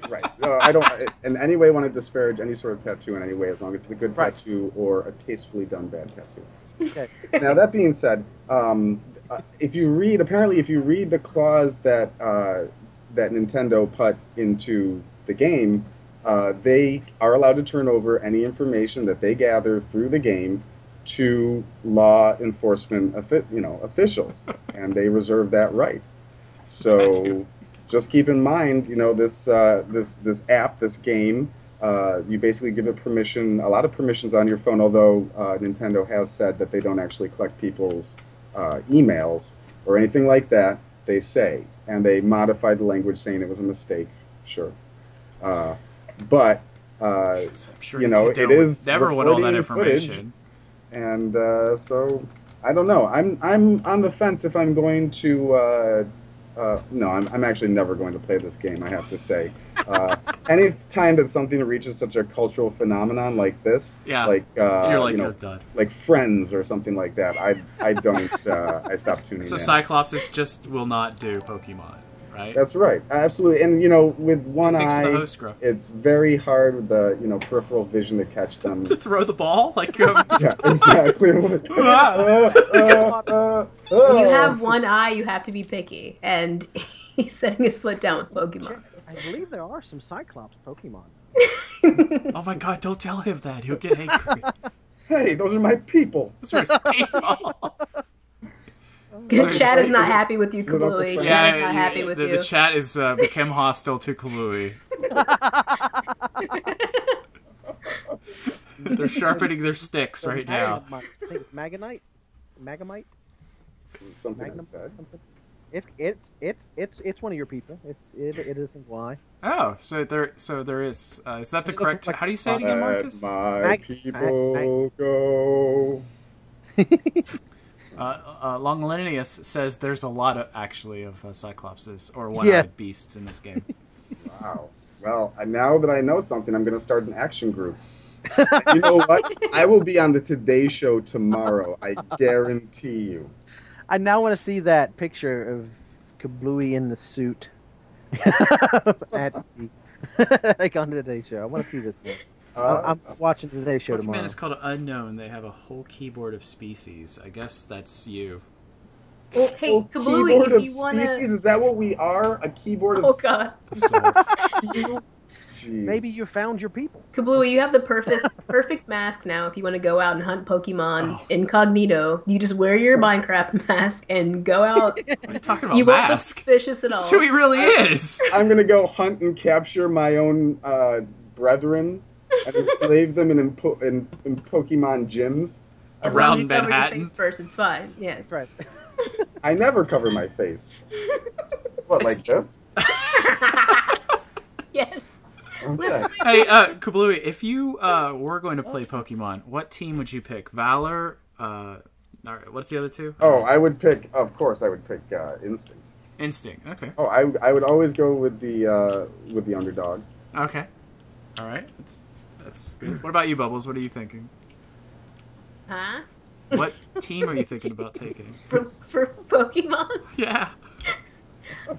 Right. I don't in any way want to disparage any sort of tattoo in any way, as long as it's a good tattoo or a tastefully done bad tattoo. Okay. Now that being said, if you read the clause that that Nintendo put into the game, they are allowed to turn over any information that they gather through the game to law enforcement officials, and they reserve that right. So just keep in mind, this app, this game, you basically give it permission, a lot of permissions on your phone, although Nintendo has said that they don't actually collect people's emails or anything like that, they say. And they modified the language saying it was a mistake, sure. But, I'm sure it is never want all that footage, information. and so, I don't know. I'm on the fence if I'm going to... no, I'm actually never going to play this game, I have to say. Any time that something reaches such a cultural phenomenon like this, like you're like, done. Like Friends or something like that, I don't. I stop tuning in. So Cyclops just will not do Pokemon, right? That's right, absolutely. And with one eye, it's very hard with the peripheral vision to catch them. To throw the ball, like you have yeah, exactly. When you have one eye, you have to be picky, and he's setting his foot down with Pokemon. I believe there are some Cyclops Pokemon. Oh my god, don't tell him that. He'll get angry. Hey, those are my people. Those are his people. The chat is not happy with you, Kablooey. Chat is not happy with you. The chat is became hostile to Kablooey. They're sharpening their sticks right now. I think Magamite? Something I said. It's one of your people. It isn't why. Oh, so there is. Is that the correct? How do you say it again, Marcus? My people go. Longlinius says there's a lot of Cyclopses or one-eyed beasts in this game. Wow. Well, now that I know something, I'm going to start an action group. You know what? I will be on the Today Show tomorrow. I guarantee you. I now want to see that picture of Kablooey in the suit like on the Today Show. I want to see this one. I'm watching the Today Show tomorrow. Pokemon is called Unknown. They have a whole keyboard of species. I guess that's you. Well, hey, Kablooey, if you want to... Is that what we are? A keyboard of species? Oh, God. Maybe you found your people. Kablooey, you have the perfect mask now if you want to go out and hunt Pokemon incognito. You just wear your Minecraft mask and go out. What are you talking about? You won't look suspicious at all. That's who he really is. I'm going to go hunt and capture my own brethren and enslave them in Pokemon gyms. Around Manhattan. Manhattan. Cover your face first, it's fine. Yes. Right. I never cover my face. What, like this? Yes. Okay. Hey, Kablooey, if you were going to play Pokemon, what team would you pick? Valor? What's the other two? Oh, I would pick. Of course, I would pick Instinct. Instinct. Okay. Oh, I would always go with the underdog. Okay. All right. That's good. What about you, Bubbles? What are you thinking? Huh? What team are you thinking about taking? For Pokemon? Yeah.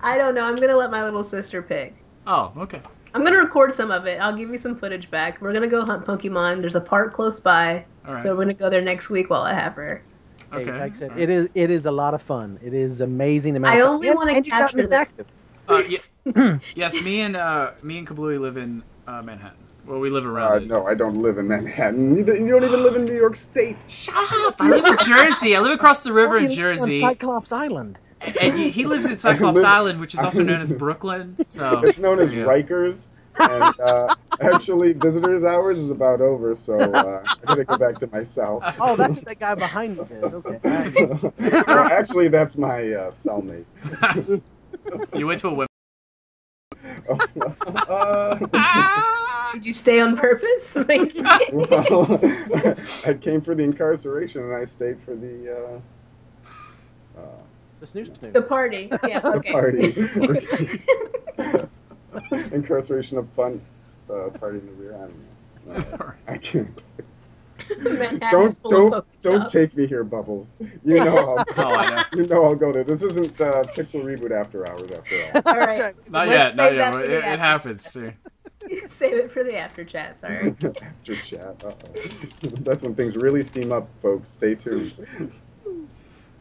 I don't know. I'm going to let my little sister pick. Oh, okay. I'm going to record some of it. I'll give you some footage back. We're going to go hunt Pokemon. There's a park close by. Right. So we're going to go there next week while I have her. Okay. Hey, like I said, it is a lot of fun. It is amazing amount I of only want to capture them. Yes, me and Kablooey live in Manhattan. Well, we live around it. No, I don't live in Manhattan. You don't even live in New York State. Shut up! I live in Jersey. I live across the river in Jersey. On Cyclops Island. And he lives in Cyclops Island, which is also known as Brooklyn. So it's known as Rikers. And actually, visitors' hours is about over, so I gotta go back to my cell. Oh, that's what that guy behind me is. Okay. Actually, that's my cellmate. You went to a women. Did you stay on purpose? Well, I came for the incarceration, and I stayed for the snooze. The party. Yeah. Okay. The party. Incarceration of fun. Party in the rear. I don't know. I can't. Manhattan is full of don't Pokestops. take me here, Bubbles. You know Oh, I know. you know I'll go there. This isn't Pixel Reboot after hours after all. All right. Not Let's yet, not save yet. that But for the it after. happens soon. Save it for the after chat. Sorry. After chat. That's when things really steam up, folks. Stay tuned.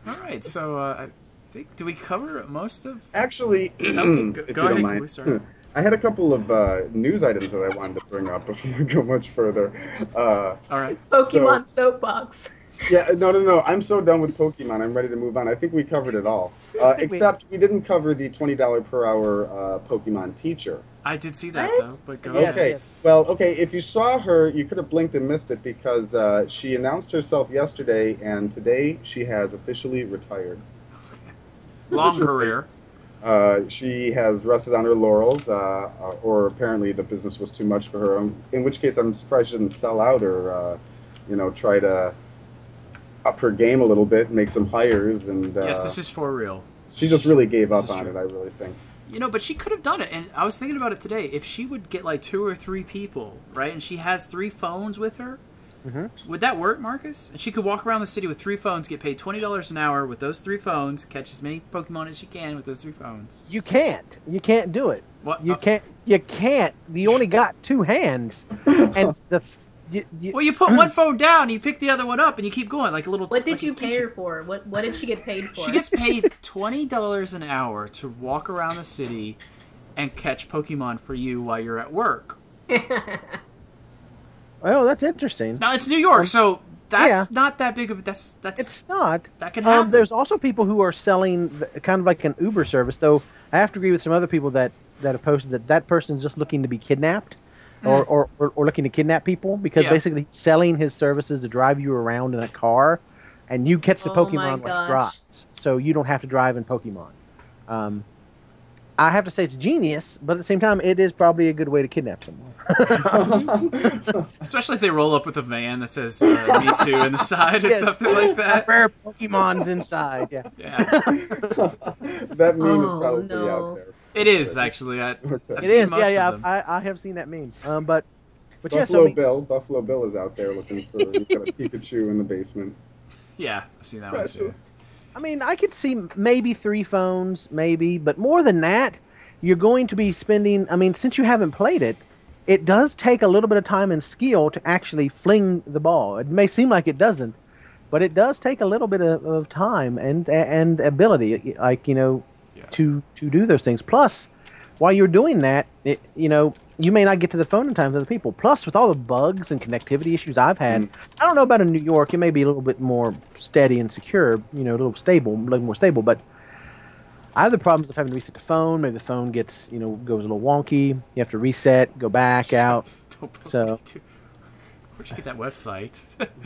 All right, so I think do we cover most of? Actually, Okay, if go you ahead, don't mind, Kablooey, sorry. I had a couple of news items that I wanted to bring up before we go much further. All right. Pokemon soapbox. Yeah, no. I'm so done with Pokemon. I'm ready to move on. I think we covered it all. Except we didn't cover the $20 per hour Pokemon teacher. I did see that What? though, but go Yeah. ahead. Okay, well, if you saw her, you could have blinked and missed it because she announced herself yesterday, and today she has officially retired. Long career. She has rested on her laurels, or apparently the business was too much for her. In which case, I'm surprised she didn't sell out or, try to up her game a little bit, make some hires, and Yes, this is for real. she just really gave up This is on true. it. I really think. But she could have done it, and I was thinking about it today. If she would get like 2 or 3 people, right, and she has 3 phones with her, would that work, Marcus? And she could walk around the city with 3 phones, get paid $20 an hour with those 3 phones, catch as many Pokemon as she can with those 3 phones. You can't. You can't do it. What? You can't. You can't. You only got 2 hands, and Well, you put one phone down, you pick the other one up, and you keep going like a little. What did like a you pay teacher. her for? What did she get paid for? She gets paid $20 an hour to walk around the city and catch Pokemon for you while you're at work. Well, that's interesting. Now it's New York, so that's Yeah. not that big of a. That's It's not. that can happen. There's also people who are selling kind of like an Uber service, though. I have to agree with some other people that have posted that person's just looking to be kidnapped, or looking to kidnap people because Yeah. basically he's selling his services to drive you around in a car, and you catch the Oh my Pokemon when it gosh. drops, so you don't have to drive in Pokemon. I have to say it's genius, but at the same time, it is probably a good way to kidnap someone. Especially if they roll up with a van that says "Me Too" in the side or Yes. something like that. Rare Pokemon's inside. Yeah. Yeah, That meme is Oh, probably no. out there. it is actually. I've It seen is. most Yeah. of them. I have seen that meme. But yeah. Buffalo So Buffalo Bill is out there looking for. He's got a Pikachu in the basement. Yeah, I've seen that one too. Precious. I mean, I could see maybe 3 phones, maybe, but more than that, you're going to be spending. I mean, since you haven't played it, it does take a little bit of time and skill to actually fling the ball. It may seem like it doesn't, but it does take a little bit of time and ability, like Yeah. to do those things. Plus, while you're doing that, you may not get to the phone in time for the people. Plus, with all the bugs and connectivity issues I've had, I don't know about in New York. It may be a little bit more steady and secure, a little more stable. But I have the problems of having to reset the phone. Maybe the phone gets, goes a little wonky. You have to reset, go back out. Don't put So- Me Too. Where'd you get that website?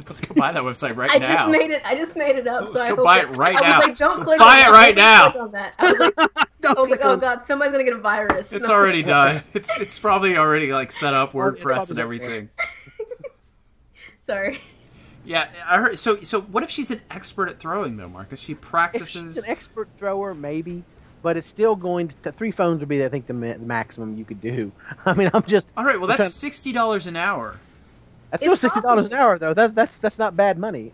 Let's go buy that website right I now. just made it up. Let's So I go hope buy that- it right I now. was like, don't Go click buy on it that. right Don't now. click on that. I was like, oh god, somebody's gonna get a virus. It's No. already done. It's probably already like set up, Well, it's WordPress probably and not everything. Sorry. Yeah, I heard. So what if she's an expert at throwing though, Marcus? She If practices. she's an expert thrower, maybe, but it's still going to 3 phones would be, I think, the maximum you could do. I mean, I'm just. All right, well I'm that's $60 an hour. That's still It's $60 an possible. hour, though. That's not bad money.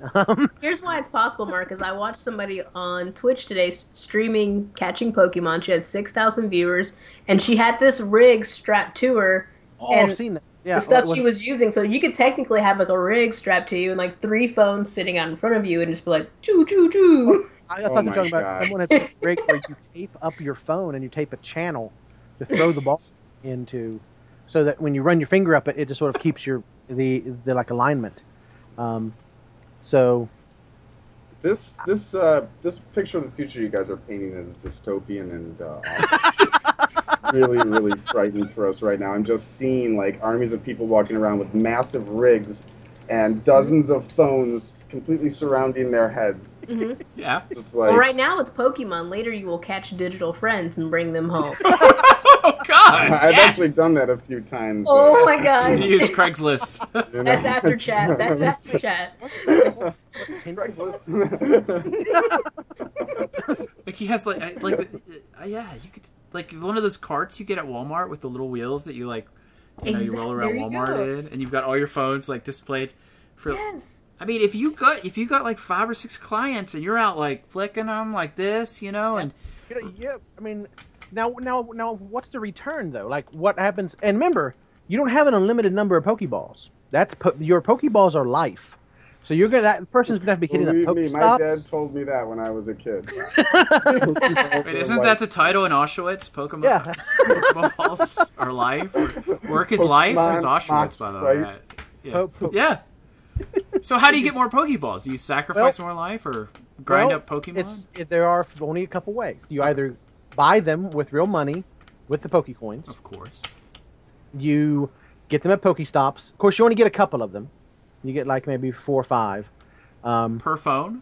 Here's why it's possible, Mark, because I watched somebody on Twitch today streaming catching Pokemon. She had 6,000 viewers, and she had this rig strapped to her. I've and seen that. Yeah, the stuff what- she was using, so you could technically have like a rig strapped to you and like 3 phones sitting out in front of you and just be like, choo choo choo. I Oh thought they my were talking about God. someone has a rig where you tape up your phone and you tape a channel to throw the ball into, so that when you run your finger up it, it just sort of keeps the like alignment. So This picture of the future you guys are painting is dystopian and really, really frightening for us right now. I'm just seeing like armies of people walking around with massive rigs and dozens of phones completely surrounding their heads. Yeah. Just like Well, right now it's Pokemon. Later you will catch digital friends and bring them home. Oh God. I've yes! actually done that a few times. Oh my god. You use Craigslist. You know? That's after chat. That's after chat. Craigslist. Like he has yeah, you could like one of those carts you get at Walmart with the little wheels that you like, you roll around There you Walmart go. in, and you've got all your phones like displayed. Yes. I mean, if you got like 5 or 6 clients and you're out like flicking them like this, and Yeah, I mean, now, what's the return though? Like, what happens? And remember, you don't have an unlimited number of Pokeballs. Your Pokeballs are life. So that person's gonna have to be hitting Believe the me, Pokestops. my dad told me that when I was a kid. wait, isn't that the title in Auschwitz? Pokemon, Yeah. Pokemon balls are life. Work is life. Pokemon It's Auschwitz, by the way. right? Yeah. Yeah. So how do you get more Pokeballs? Do you sacrifice more life or grind up Pokemon? There are only a couple ways. You either buy them with real money, with the Pokecoins. Of course. You get them at Pokestops. Of course, you only get a couple of them. You get like maybe 4 or 5 per phone.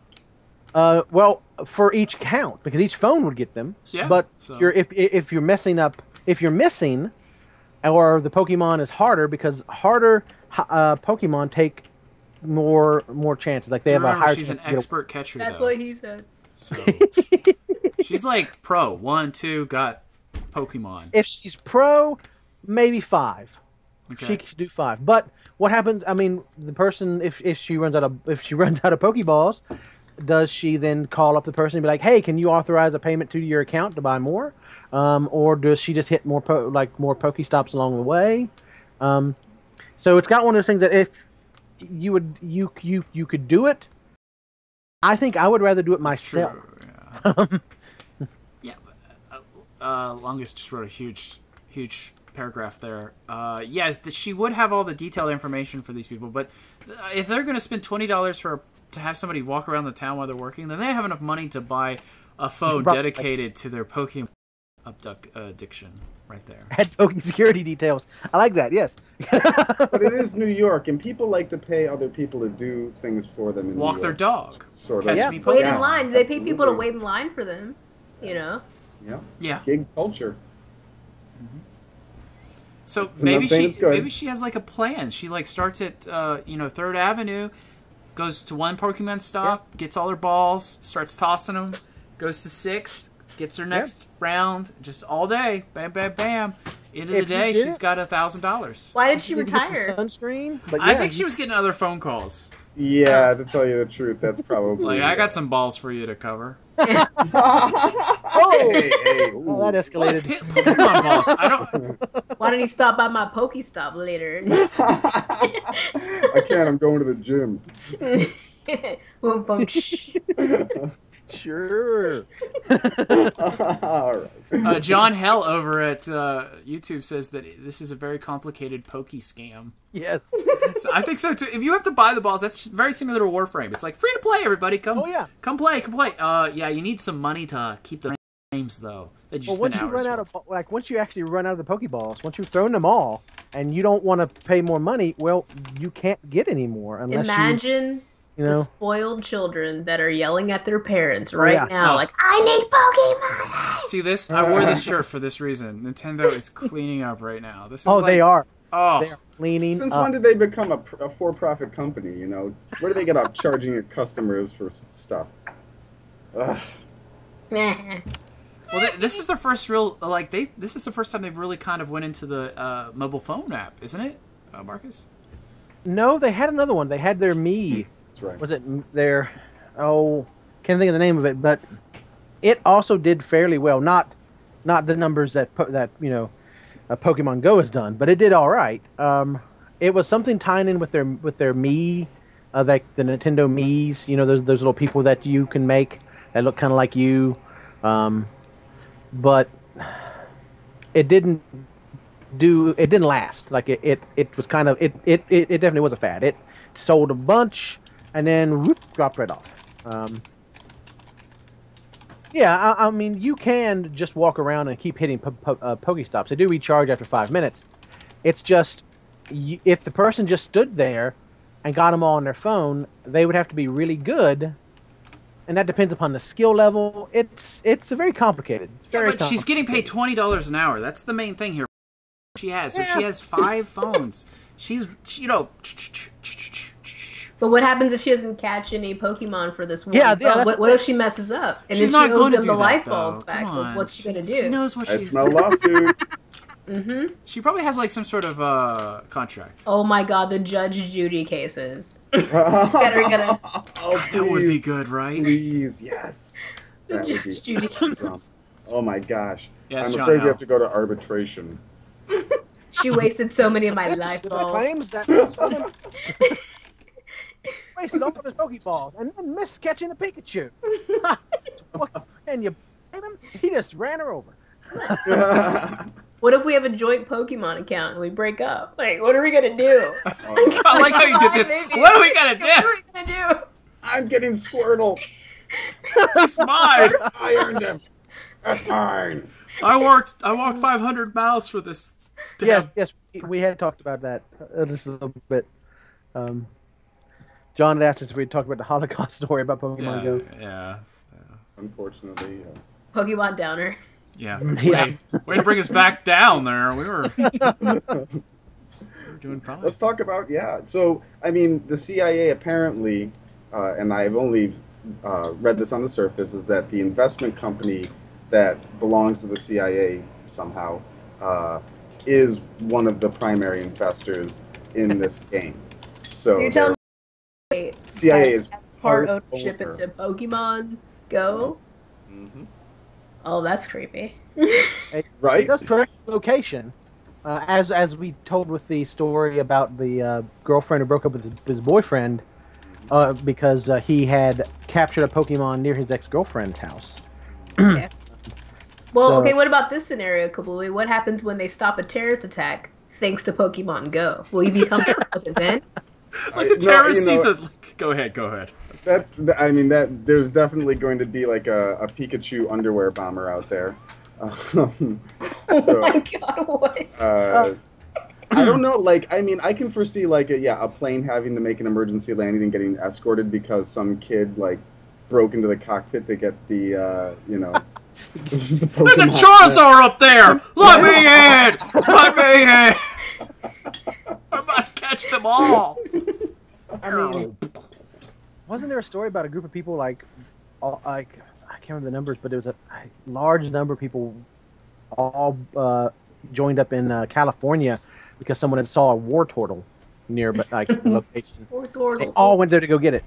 Well, for each count, because each phone would get them. Yeah, But so- if you're messing up, if you're missing, or the Pokemon is harder, because harder Pokemon take more chances. Like they have a Remember, higher she's chance an to get expert catcher. That's though. what he said. So she's like pro 1, 2 got Pokemon. If she's pro, maybe 5. Okay. She could do 5. But what happens? I mean, the person, if she runs out of Pokeballs, does she then call up the person and be like, "Hey, can you authorize a payment to your account to buy more?" Or does she just hit more Pokestops along the way? So it's got one of those things that if you could do it, I think I would rather do it myself. True, yeah. Longest just wrote a huge paragraph there. Yeah, she would have all the detailed information for these people, but if they're going to spend $20 to have somebody walk around the town while they're working, then they have enough money to buy a phone dedicated to their Pokemon addiction right there. Had Pokemon security details. I like that. Yes. But it is New York, and people like to pay other people to do things for them. In Walk New their York. dog. Sort Catch of. me Wait Pokemon. in line. They pay people to Absolutely. wait in line for them. You know. Yeah. Yeah. Gig culture. So I'm not saying it's good. maybe she has like a plan. She like starts at 3rd Avenue, goes to one Pokemon stop, gets all her balls, starts tossing them, goes to 6th, gets her next round, just all day, bam, bam, bam. End of the If you day, did she's it- got $1,000. Why did she You can get some retire? sunscreen. But I yeah, think she was getting other phone calls. Yeah, to tell you the truth, that's probably. Like, I got some balls for you to cover. Hey, hey, Oh, that What? escalated. Pokemon balls. I don't. Why don't you stop by my Pokestop later? I can't. I'm going to the gym. Boom, boom, shh. Sure. All right. John Hell over at YouTube says that this is a very complicated Poke scam. Yes. So I think so too. If you have to buy the balls, that's very similar to Warframe. It's like free to play, everybody. Come, Oh, yeah. come play. Yeah, you need some money to keep the games though. That you Well, spend once you hours run out for. of once you actually run out of the Pokeballs, once you've thrown them all, and you don't want to pay more money, well, you can't get any more unless Imagine you the know. spoiled children that are yelling at their parents right yeah. now, Oh. like, I need Pokemon! See this? I wore this shirt for this reason. Nintendo is cleaning up right now. This is Oh, like, they are. Oh, They are cleaning. Since up. when did they become a for-profit company? You know, where do they get up charging their customers for stuff? Ugh. Nah. well, this is the first real This is the first time they've really kind of went into the mobile phone app, isn't it, Marcus? No, they had another one. They had their Me. That's right. Was it their? Oh, can't think of the name of it, but it also did fairly well. Not the numbers that Pokemon Go has done, but it did all right. It was something tying in with their Me, like the Nintendo Mii's. You know, those little people that you can make that look kind of like you, but it didn't last. Like it was kind of it definitely was a fad. It sold a bunch and then whoop, dropped right off. Yeah, I mean, you can just walk around and keep hitting Pokestops. They do recharge after 5 minutes. It's just, if the person just stood there and got them all on their phone, they would have to be really good, and that depends upon the skill level. It's very complicated. It's Yeah, very but she's getting paid $20 an hour. That's the main thing here. She has. So she has 5 phones. But what happens if she doesn't catch any Pokemon for this one? Yeah, phone? that's What if she messes up? And She's then not she owes going to them do the that, life though. balls back. Come on. What's she going to She do? knows what I she's smell lawsuit. Mm-hmm. She probably has like some sort of contract. Oh my god, the Judge Judy cases. Oh, That would be please, good, right? please, yes. The That would be Judge Judy awesome. cases. Oh my gosh. Yes, I'm John afraid we Hell. have to go to arbitration. She wasted so many of my life The balls. claims that this woman wasted all of his Pokeballs and then missed catching the Pikachu. And you blame him? He just ran her over. What if we have a joint Pokemon account and we break up? Like, what are we gonna do? I like how you did this. What are we gonna What are do? we gonna do? I'm getting Squirtle. It's mine. I earned him. That's mine. I walked 500 miles for this. to Yes, have- yes, we had talked about that just a little bit. John had asked us if we'd talk about the Holocaust story about Pokemon Go. Yeah. Unfortunately, yes. Pokemon Downer. Yeah. Yeah. Way to bring us back down there. We were doing fine. Let's talk about, So, I mean, the CIA apparently, and I've only read this on the surface, is that the investment company that belongs to the CIA somehow is one of the primary investors in this game. So you're telling me CIA is has part part ownership owner. into Pokemon Go? Mhm. Oh, that's creepy. Right? It does correct the location, as we told with the story about the girlfriend who broke up with his boyfriend because he had captured a Pokemon near his ex-girlfriend's house. Okay. Well, So- okay, what about this scenario, Kablooey? What happens when they stop a terrorist attack thanks to Pokemon Go? Will you be comfortable with it then? Like the terrorist sees a... Go ahead. There's definitely going to be like a Pikachu underwear bomber out there. Oh my god, what? I don't know. Like, I mean, I can foresee like a plane having to make an emergency landing and getting escorted because some kid like broke into the cockpit to get the the There's a Pokemon. Charizard up there! Let me in! Let me in! I must catch them all! I mean, wasn't there a story about a group of people like I can't remember the numbers, but it was a large number of people all joined up in California because someone had saw a war turtle near the location. They all went there to go get it.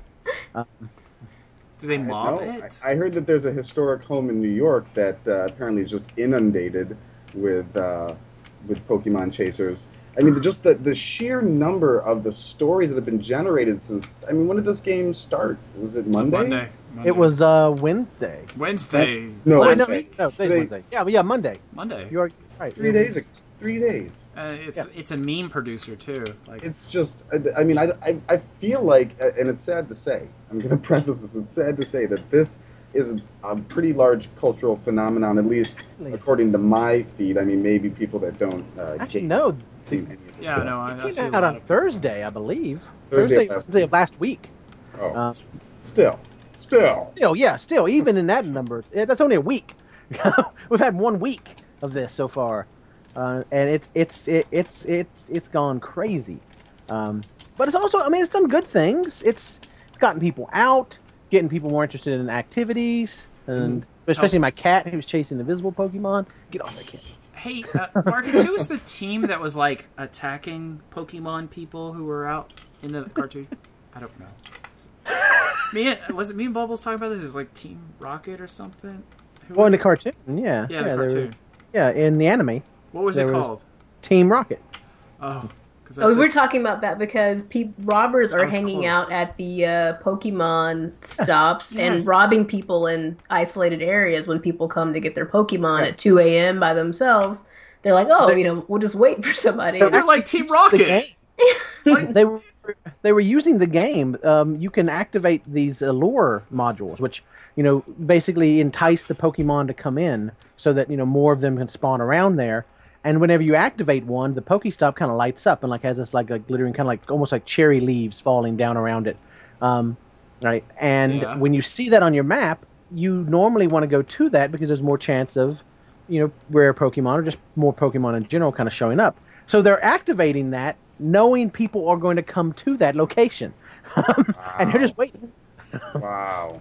Do they mob No, it? I heard that there's a historic home in New York that apparently is just inundated with Pokemon chasers. I mean, just the sheer number of the stories that have been generated since. I mean, when did this game start? Was it Monday? Monday. It was Wednesday. Wednesday. No, Oh, Wednesday. no, today's Wednesday. Yeah, Monday. Monday. You are right. 3 days. 3 days. It's a meme producer too. Like It's just. I mean, I feel like, and it's sad to say. I'm going to preface this. It's sad to say that this is a pretty large cultural phenomenon, at least according to my feed. I mean, maybe people that don't. Actually, no. Seen any of this yeah, stuff. no, I It see a came out lot on of- Thursday, I believe. Thursday of last week. Oh, still. Still, even in that number, that's only a week. We've had 1 week of this so far, and it's gone crazy. But it's also, I mean, it's done good things. It's gotten people out, getting people more interested in activities, and especially my cat who's chasing invisible Pokemon. Get off my cat. Hey, Marcus, who was the team that was like attacking Pokemon people who were out in the cartoon? I don't know. Was it me and Bubbles talking about this? It was like Team Rocket or something. Who Well, was in the it? cartoon, yeah. Yeah, the there cartoon. in the anime, What was there it was- called? Team Rocket. Oh, because Oh, we're talking about that because robbers are I was hanging close. out at the Pokemon stops Yes. and robbing people in isolated areas when people come to get their Pokemon at 2 a.m. by themselves. They're like, oh, we'll just wait for somebody. So they're like Team The Rocket. game. They were using the game. You can activate these lure modules, which basically entice the Pokemon to come in, so that more of them can spawn around there. And whenever you activate one, the Pokestop kind of lights up and has this like a glittering kind of almost like cherry leaves falling down around it, right? And when you see that on your map, you normally want to go to that because there's more chance of rare Pokemon or just more Pokemon in general kind of showing up. So they're activating that, knowing people are going to come to that location, and they're just waiting. Wow.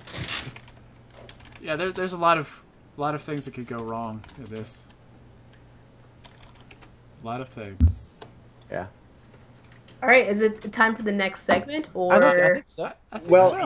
Yeah, there's a lot of things that could go wrong with this. A lot of things. Yeah. All right, is it time for the next segment, or I think so. I think Well, so.